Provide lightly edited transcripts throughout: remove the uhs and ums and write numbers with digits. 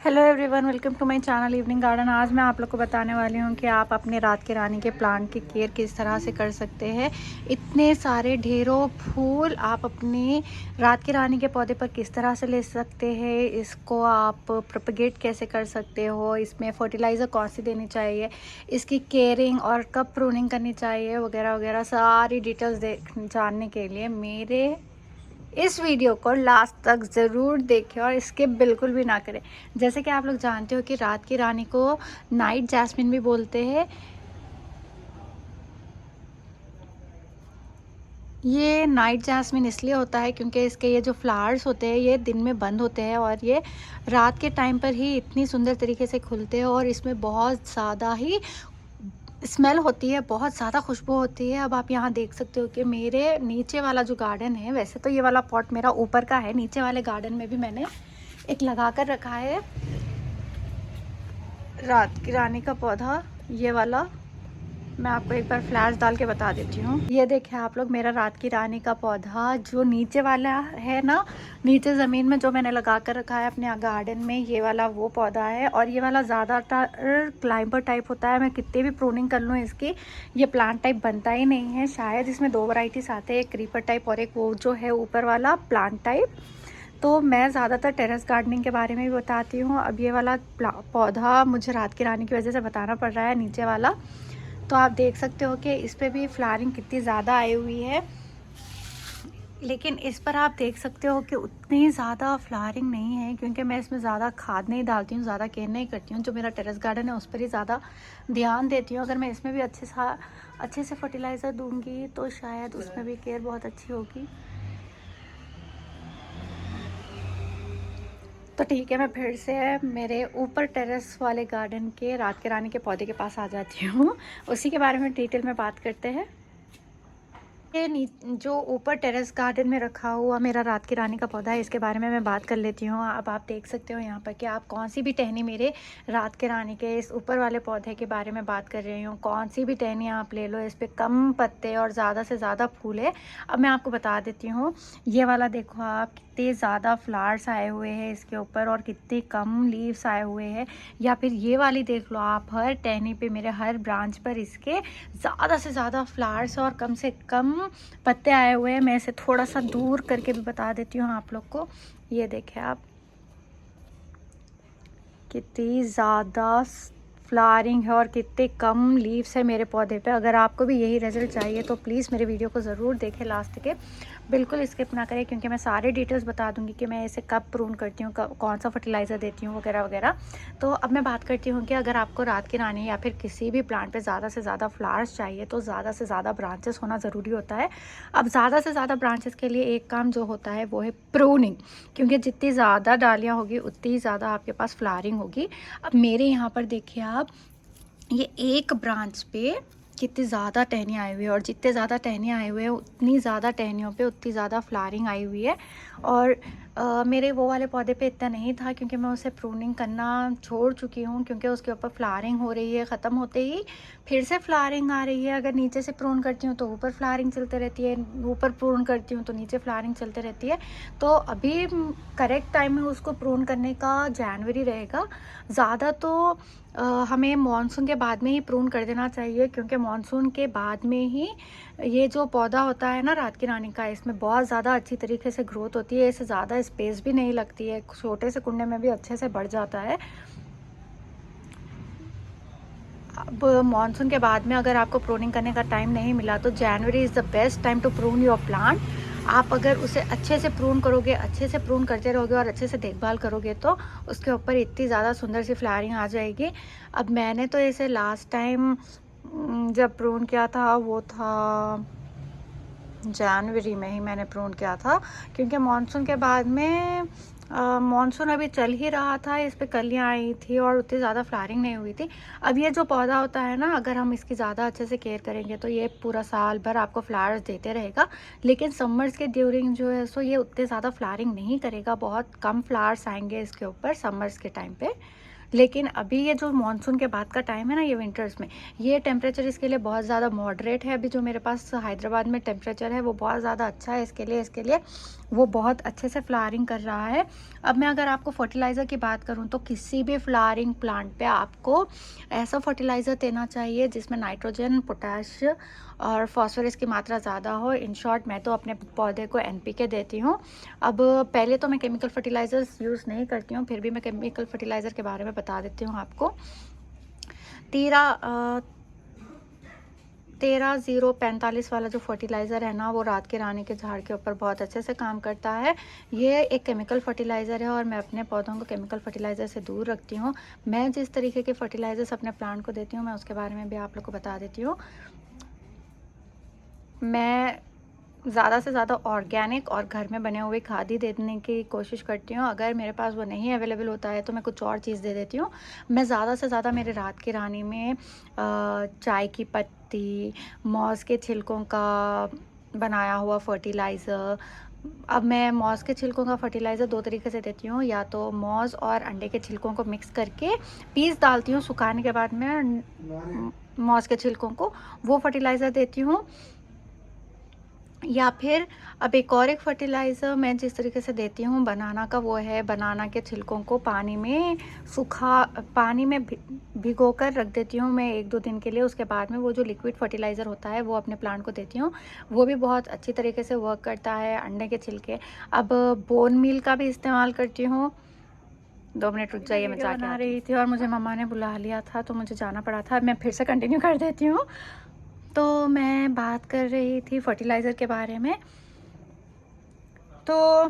Hello everyone, welcome to my channel Evening Garden. आज मैं आप लोग को बताने वाली हूँ कि आप अपने रात की रानी के प्लांट की केयर किस तरह से कर सकते हैं। इतने सारे ढेरों फूल आप अपनी रात की रानी के पौधे पर किस तरह से ले सकते हैं, इसको आप प्रोपगेट कैसे कर सकते हो, इसमें फर्टिलाइज़र कौन सी देनी चाहिए, इसकी केयरिंग और कब प्रूनिंग करनी चाहिए वगैरह वगैरह सारी डिटेल्स जानने के लिए मेरे इस वीडियो को लास्ट तक ज़रूर देखें और स्किप बिल्कुल भी ना करें। जैसे कि आप लोग जानते हो कि रात की रानी को नाइट जैस्मिन भी बोलते हैं। ये नाइट जैस्मिन इसलिए होता है क्योंकि इसके ये जो फ्लावर्स होते हैं ये दिन में बंद होते हैं और ये रात के टाइम पर ही इतनी सुंदर तरीके से खुलते हैं और इसमें बहुत ज़्यादा ही स्मेल होती है, बहुत ज़्यादा खुशबू होती है। अब आप यहाँ देख सकते हो कि मेरे नीचे वाला जो गार्डन है, वैसे तो ये वाला पॉट मेरा ऊपर का है, नीचे वाले गार्डन में भी मैंने एक लगा कर रखा है रात की रानी का पौधा। ये वाला मैं आपको एक बार फ्लैश डाल के बता देती हूँ। ये देखें आप लोग, मेरा रात की रानी का पौधा जो नीचे वाला है ना, नीचे ज़मीन में जो मैंने लगा कर रखा है अपने गार्डन में, ये वाला वो पौधा है। और ये वाला ज़्यादातर क्लाइंबर टाइप होता है। मैं कितने भी प्रूनिंग कर लूँ इसकी, ये प्लांट टाइप बनता ही नहीं है। शायद इसमें दो वैरायटीज़ आते हैं, एक क्रीपर टाइप और एक वो जो है ऊपर वाला प्लांट टाइप। तो मैं ज़्यादातर टेरेस गार्डनिंग के बारे में भी बताती हूँ। अब ये वाला पौधा मुझे रात की रानी की वजह से बताना पड़ रहा है, नीचे वाला। तो आप देख सकते हो कि इस पे भी फ्लावरिंग कितनी ज़्यादा आई हुई है, लेकिन इस पर आप देख सकते हो कि उतनी ज़्यादा फ्लावरिंग नहीं है क्योंकि मैं इसमें ज़्यादा खाद नहीं डालती हूँ, ज़्यादा केयर नहीं करती हूँ। जो मेरा टेरेस गार्डन है उस पर ही ज़्यादा ध्यान देती हूँ। अगर मैं इसमें भी अच्छे से फर्टिलाइज़र दूँगी तो शायद उसमें भी केयर बहुत अच्छी होगी। तो ठीक है, मैं फिर से मेरे ऊपर टेरेस वाले गार्डन के रात की रानी के पौधे के पास आ जाती हूँ। उसी के बारे में डिटेल में बात करते हैं। ये जो ऊपर टेरेस गार्डन में रखा हुआ मेरा रात की रानी का पौधा है, इसके बारे में मैं बात कर लेती हूँ। अब आप देख सकते हो यहाँ पर कि आप कौन सी भी टहनी मेरे रात की रानी के इस ऊपर वाले पौधे के बारे में बात कर रही हूँ। कौन सी भी टहनी आप ले लो, इस पर कम पत्ते और ज़्यादा से ज़्यादा फूल है। अब मैं आपको बता देती हूँ, ये वाला देखो आप, कितने ज़्यादा फ्लावर्स आए हुए हैं इसके ऊपर और कितने कम लीव्स आए हुए हैं। या फिर ये वाली देख लो आप, हर टहनी पे मेरे हर ब्रांच पर इसके ज़्यादा से ज़्यादा फ्लावर्स और कम से कम पत्ते आए हुए हैं। मैं इसे थोड़ा सा दूर करके भी बता देती हूँ आप लोग को। ये देखें आप, कितनी ज़्यादा फ्लावरिंग है और कितने कम लीव्स है मेरे पौधे पे। अगर आपको भी यही रिजल्ट चाहिए तो प्लीज़ मेरे वीडियो को ज़रूर देखें लास्ट के, बिल्कुल स्किप ना करें, क्योंकि मैं सारे डिटेल्स बता दूंगी कि मैं इसे कब प्रून करती हूँ, कौन सा फर्टिलाइज़र देती हूँ वगैरह वगैरह। तो अब मैं बात करती हूँ कि अगर आपको रात की रानी या फिर किसी भी प्लांट पे ज़्यादा से ज़्यादा फ्लावर्स चाहिए तो ज़्यादा से ज़्यादा ब्रांचेस होना ज़रूरी होता है। अब ज़्यादा से ज़्यादा ब्रांचेस के लिए एक काम जो होता है वो है प्रूनिंग, क्योंकि जितनी ज़्यादा डालियाँ होगी उतनी ज़्यादा आपके पास फ्लावरिंग होगी। अब मेरे यहाँ पर देखिए आप, ये एक ब्रांच पे कितनी ज़्यादा टहनियाँ आई हुई है और जितने ज़्यादा टहनियाँ आई हुई है उतनी ज़्यादा टहनियों पे उतनी ज़्यादा फ्लावरिंग आई हुई है। और मेरे वो वाले पौधे पे इतना नहीं था क्योंकि मैं उसे प्रूनिंग करना छोड़ चुकी हूँ, क्योंकि उसके ऊपर फ्लावरिंग हो रही है, ख़त्म होते ही फिर से फ्लावरिंग आ रही है। अगर नीचे से प्रून करती हूँ तो ऊपर फ्लावरिंग चलते रहती है, ऊपर प्रून करती हूँ तो नीचे फ्लावरिंग चलते रहती है। तो अभी करेक्ट टाइम है उसको प्रून करने का जनवरी रहेगा। ज़्यादा तो हमें मानसून के बाद में ही प्रून कर देना चाहिए, क्योंकि मानसून के बाद में ही ये जो पौधा होता है ना रात की रानी का, इसमें बहुत ज़्यादा अच्छी तरीके से ग्रोथ होती है। इसे ज़्यादा स्पेस भी नहीं लगती है, छोटे से कुंडे में भी अच्छे से बढ़ जाता है। अब मानसून के बाद में अगर आपको प्रूनिंग करने का टाइम नहीं मिला तो January is the best time to prune your plant. आप अगर उसे अच्छे से प्रून करोगे, अच्छे से प्रून करते रहोगे और अच्छे से देखभाल करोगे तो उसके ऊपर इतनी ज़्यादा सुंदर सी फ्लावरिंग आ जाएगी। अब मैंने तो इसे लास्ट टाइम जब प्रून किया था वो था जनवरी में ही मैंने प्रून किया था, क्योंकि मानसून के बाद में मानसून अभी चल ही रहा था, इस पे कलियाँ आई थी और उतनी ज़्यादा फ्लावरिंग नहीं हुई थी। अब ये जो पौधा होता है ना, अगर हम इसकी ज़्यादा अच्छे से केयर करेंगे तो ये पूरा साल भर आपको फ्लावर्स देते रहेगा। लेकिन समर्स के ड्यूरिंग जो है सो ये उतने ज़्यादा फ्लावरिंग नहीं करेगा, बहुत कम फ्लावर्स आएंगे इसके ऊपर समर्स के टाइम पे। लेकिन अभी ये जो मानसून के बाद का टाइम है ना, ये विंटर्स में, ये टेम्परेचर इसके लिए बहुत ज़्यादा मॉडरेट है। अभी जो मेरे पास हैदराबाद में टेम्परेचर है वो बहुत ज़्यादा अच्छा है इसके लिए वो बहुत अच्छे से फ्लावरिंग कर रहा है। अब मैं अगर आपको फर्टिलाइज़र की बात करूँ तो किसी भी फ्लावरिंग प्लांट पे आपको ऐसा फर्टिलाइज़र देना चाहिए जिसमें नाइट्रोजन, पोटैश और फॉस्फोरस की मात्रा ज़्यादा हो। इन शॉर्ट मैं तो अपने पौधे को एनपीके देती हूँ। अब पहले तो मैं केमिकल फर्टिलाइज़र्स यूज़ नहीं करती हूँ, फिर भी मैं केमिकल फर्टिलाइज़र के बारे में बता देती हूँ आपको। 13-0-45 वाला जो फर्टिलाइज़र है ना, वो रात की रानी के झाड़ के ऊपर बहुत अच्छे से काम करता है। ये एक केमिकल फर्टिलाइज़र है और मैं अपने पौधों को केमिकल फर्टिलाइज़र से दूर रखती हूँ। मैं जिस तरीके के फर्टिलाइज़र्स अपने प्लांट को देती हूँ, मैं उसके बारे में भी आप लोग को बता देती हूँ। मैं ज़्यादा से ज़्यादा ऑर्गेनिक और घर में बने हुए खाद ही देने की कोशिश करती हूँ। अगर मेरे पास वो नहीं अवेलेबल होता है तो मैं कुछ और चीज़ दे देती हूँ। मैं ज़्यादा से ज़्यादा मेरे रात की रानी में चाय की पत्ती, मॉस के छिलकों का बनाया हुआ फर्टिलाइज़र। अब मैं मॉस के छिलकों का फर्टिलाइज़र 2 तरीके से देती हूँ, या तो मॉस और अंडे के छिलकों को मिक्स करके पीस डालती हूँ, सुखाने के बाद मैं मॉस के छिलकों को वो फर्टिलाइज़र देती हूँ। या फिर अब एक और एक फर्टिलाइज़र मैं जिस तरीके से देती हूँ बनाना का, वो है बनाना के छिलकों को पानी में भिगो कर रख देती हूँ मैं 1-2 दिन के लिए। उसके बाद में वो जो लिक्विड फर्टिलाइज़र होता है वो अपने प्लांट को देती हूँ। वो भी बहुत अच्छी तरीके से वर्क करता है। अंडे के छिलके, अब बोन मील का भी इस्तेमाल करती हूँ। 2 मिनट रुक जाइए, मैं जाके बना रही थी और मुझे मम्मा ने बुला लिया था तो मुझे जाना पड़ा था। मैं फिर से कंटिन्यू कर देती हूँ। तो मैं बात कर रही थी फर्टिलाइज़र के बारे में। तो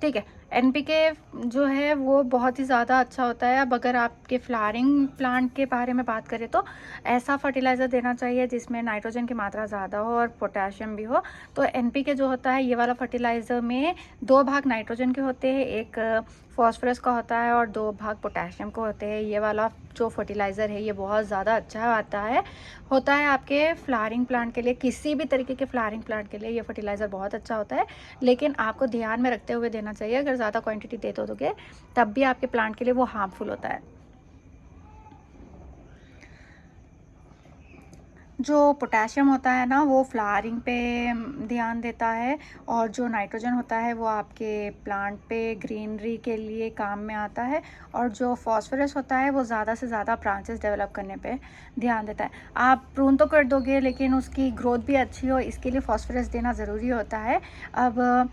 ठीक है, एनपीके जो है वो बहुत ही ज़्यादा अच्छा होता है। अब अगर आपके फ्लावरिंग प्लांट के बारे में बात करें तो ऐसा फर्टिलाइज़र देना चाहिए जिसमें नाइट्रोजन की मात्रा ज़्यादा हो और पोटेशियम भी हो। तो एनपीके जो होता है, ये वाला फर्टिलाइज़र में 2 भाग नाइट्रोजन के होते हैं, 1 फॉस्फोरस का होता है और 2 भाग पोटेशियम को होते हैं। ये वाला जो फर्टिलाइज़र है ये बहुत ज़्यादा अच्छा होता है आपके फ्लावरिंग प्लांट के लिए। किसी भी तरीके के फ्लावरिंग प्लांट के लिए ये फर्टिलाइज़र बहुत अच्छा होता है, लेकिन आपको ध्यान में रखते हुए देना चाहिए। अगर ज़्यादा क्वांटिटी दे दोगे तब भी आपके प्लांट के लिए वो हार्मफुल होता है। जो पोटेशियम होता है ना, वो फ्लावरिंग पे ध्यान देता है, और जो नाइट्रोजन होता है वो आपके प्लांट पे ग्रीनरी के लिए काम में आता है, और जो फॉस्फोरस होता है वो ज़्यादा से ज़्यादा ब्रांचेस डेवलप करने पे ध्यान देता है। आप प्रून तो कर दोगे लेकिन उसकी ग्रोथ भी अच्छी हो, इसके लिए फॉस्फोरस देना ज़रूरी होता है। अब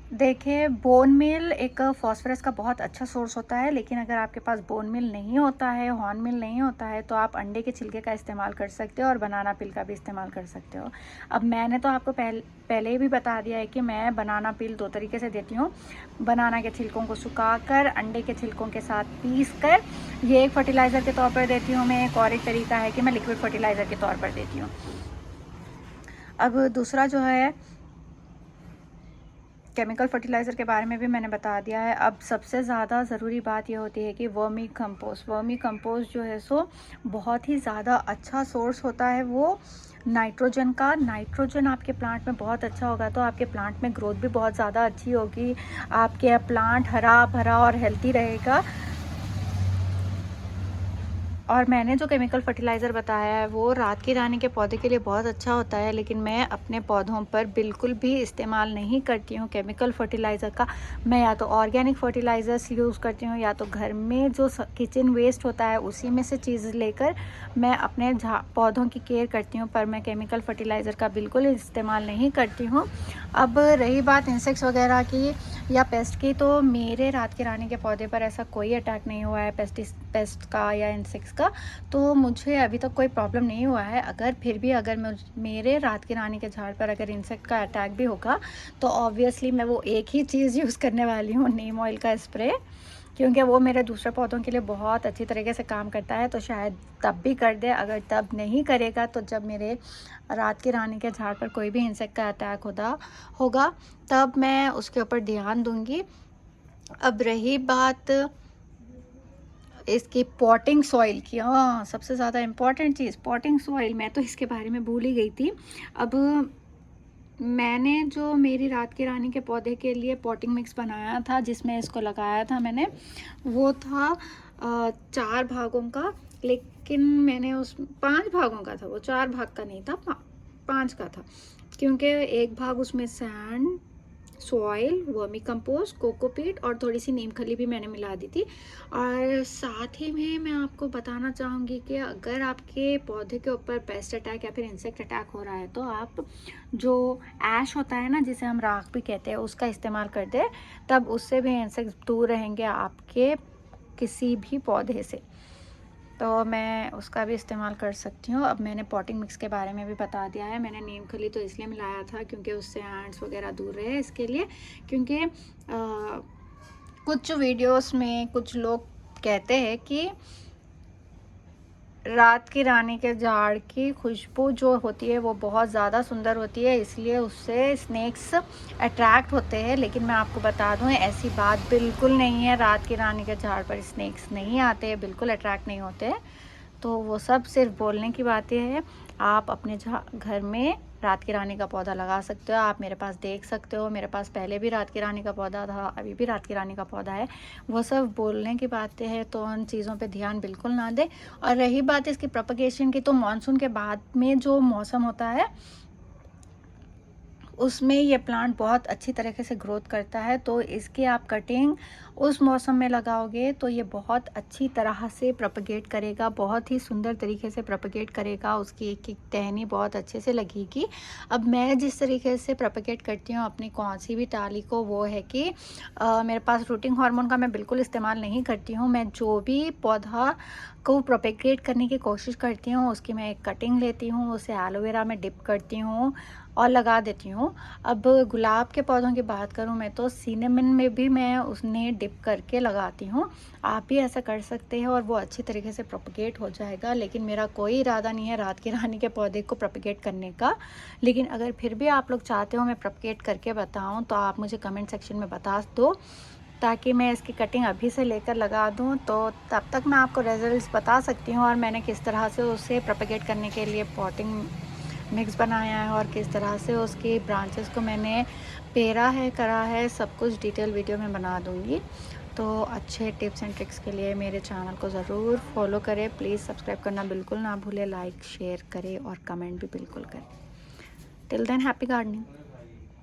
देखिए, बोन मील एक फॉस्फोरस का बहुत अच्छा सोर्स होता है, लेकिन अगर आपके पास बोन मील नहीं होता है, हॉर्न मील नहीं होता है, तो आप अंडे के छिलके का इस्तेमाल कर सकते हो और बनाना पील का भी इस्तेमाल कर सकते हो। अब मैंने तो आपको पहले ही भी बता दिया है कि मैं बनाना पील 2 तरीके से देती हूँ। बनाना के छिलकों को सुखाकर अंडे के छिलकों के साथ पीस कर ये एक फर्टिलाइज़र के तौर पर देती हूँ मैं। एक और एक तरीका है कि मैं लिक्विड फर्टिलाइज़र के तौर पर देती हूँ। अब दूसरा जो है, केमिकल फर्टिलाइज़र के बारे में भी मैंने बता दिया है। अब सबसे ज़्यादा ज़रूरी बात ये होती है कि वर्मी कंपोस्ट जो है सो बहुत ही ज़्यादा अच्छा सोर्स होता है वो नाइट्रोजन का। नाइट्रोजन आपके प्लांट में बहुत अच्छा होगा तो आपके प्लांट में ग्रोथ भी बहुत ज़्यादा अच्छी होगी, आपके प्लांट हरा भरा और हेल्थी रहेगा। और मैंने जो केमिकल फर्टिलाइज़र बताया है वो रात की रानी के पौधे के लिए बहुत अच्छा होता है, लेकिन मैं अपने पौधों पर बिल्कुल भी इस्तेमाल नहीं करती हूँ केमिकल फर्टिलाइज़र का। मैं या तो ऑर्गेनिक फर्टिलाइज़र्स यूज़ करती हूँ, या तो घर में जो किचन वेस्ट होता है उसी में से चीज़ लेकर मैं अपने पौधों की केयर करती हूँ, पर मैं केमिकल फर्टिलाइज़र का बिल्कुल इस्तेमाल नहीं करती हूँ। अब रही बात इंसेक्ट्स वगैरह की या पेस्ट की, तो मेरे रात की रानी के पौधे पर ऐसा कोई अटैक नहीं हुआ है पेस्ट का या इंसेक्ट्स का, तो मुझे अभी तक कोई प्रॉब्लम नहीं हुआ है। अगर मेरे रात की रानी के झाड़ पर अगर इंसेक्ट का अटैक भी होगा तो ऑब्वियसली मैं वो एक ही चीज़ यूज़ करने वाली हूँ, नीम ऑयल का स्प्रे, क्योंकि वो मेरे दूसरे पौधों के लिए बहुत अच्छी तरीके से काम करता है। तो शायद तब भी कर दे, अगर तब नहीं करेगा तो जब मेरे रात की रानी के झाड़ पर कोई भी इंसेक्ट का अटैक होगा तब मैं उसके ऊपर ध्यान दूंगी। अब रही बात इसकी पॉटिंग सॉइल की, हाँ सबसे ज़्यादा इम्पॉर्टेंट चीज़ पॉटिंग सॉइल, मैं तो इसके बारे में भूल ही गई थी। अब मैंने जो मेरी रात की रानी के पौधे के लिए पॉटिंग मिक्स बनाया था जिसमें इसको लगाया था मैंने, वो था 4 भागों का, लेकिन मैंने उस 5 भागों का था, वो 4 भाग का नहीं था, 5 का था, क्योंकि एक भाग उसमें sand, soil, vermi compost, cocopeat और थोड़ी सी नीम खली भी मैंने मिला दी थी। और साथ ही में मैं आपको बताना चाहूँगी कि अगर आपके पौधे के ऊपर पेस्ट अटैक या फिर इंसेक्ट अटैक हो रहा है तो आप जो ऐश होता है ना, जिसे हम राख भी कहते हैं, उसका इस्तेमाल कर दें, तब उससे भी इंसेक्ट दूर रहेंगे आपके किसी भी पौधे से। तो मैं उसका भी इस्तेमाल कर सकती हूँ। अब मैंने पॉटिंग मिक्स के बारे में भी बता दिया है। मैंने नीम खली तो इसलिए मिलाया था क्योंकि उससे एंट्स वगैरह दूर रहे, इसके लिए। क्योंकि कुछ वीडियोस में कुछ लोग कहते हैं कि रात की रानी के झाड़ की खुशबू जो होती है वो बहुत ज़्यादा सुंदर होती है, इसलिए उससे स्नेक्स अट्रैक्ट होते हैं। लेकिन मैं आपको बता दूं, ऐसी बात बिल्कुल नहीं है। रात की रानी के झाड़ पर स्नेक्स नहीं आते हैं, बिल्कुल अट्रैक्ट नहीं होते हैं। तो वो सब सिर्फ बोलने की बातें हैं। आप अपने घर में रात की रानी का पौधा लगा सकते हो। आप मेरे पास देख सकते हो, मेरे पास पहले भी रात की रानी का पौधा था, अभी भी रात की रानी का पौधा है। वो सब बोलने की बातें हैं, तो उन चीज़ों पे ध्यान बिल्कुल ना दें। और रही बात इसकी प्रोपगेशन की, तो मानसून के बाद में जो मौसम होता है उसमें ये प्लांट बहुत अच्छी तरीके से ग्रोथ करता है। तो इसकी आप कटिंग उस मौसम में लगाओगे तो ये बहुत अच्छी तरह से प्रोपगेट करेगा, बहुत ही सुंदर तरीके से प्रोपगेट करेगा। उसकी एक एक टहनी बहुत अच्छे से लगेगी। अब मैं जिस तरीके से प्रोपगेट करती हूँ अपनी कौन सी भी टाली को, वो है कि मेरे पास रूटिंग हार्मोन का मैं बिल्कुल इस्तेमाल नहीं करती हूँ। मैं जो भी पौधा को प्रोपगेट करने की कोशिश करती हूँ उसकी मैं एक कटिंग लेती हूँ, उसे एलोवेरा में डिप करती हूँ और लगा देती हूँ। अब गुलाब के पौधों की बात करूँ मैं, तो सिनेमन में भी मैं उसने डिप करके लगाती हूँ। आप भी ऐसा कर सकते हैं और वो अच्छी तरीके से प्रोपगेट हो जाएगा। लेकिन मेरा कोई इरादा नहीं है रात की रानी के पौधे को प्रोपगेट करने का। लेकिन अगर फिर भी आप लोग चाहते हो मैं प्रोपगेट करके बताऊँ तो आप मुझे कमेंट सेक्शन में बता दो, ताकि मैं इसकी कटिंग अभी से लेकर लगा दूं। तो तब तक मैं आपको रिजल्ट्स बता सकती हूँ और मैंने किस तरह से उसे प्रोपगेट करने के लिए पॉटिंग मिक्स बनाया है और किस तरह से उसकी ब्रांचेस को मैंने पेरा है, करा है, सब कुछ डिटेल वीडियो में बना दूँगी। तो अच्छे टिप्स एंड ट्रिक्स के लिए मेरे चैनल को ज़रूर फॉलो करें। प्लीज़ सब्सक्राइब करना बिल्कुल ना भूलें, लाइक शेयर करें और कमेंट भी बिल्कुल करें। Till than happy gardening.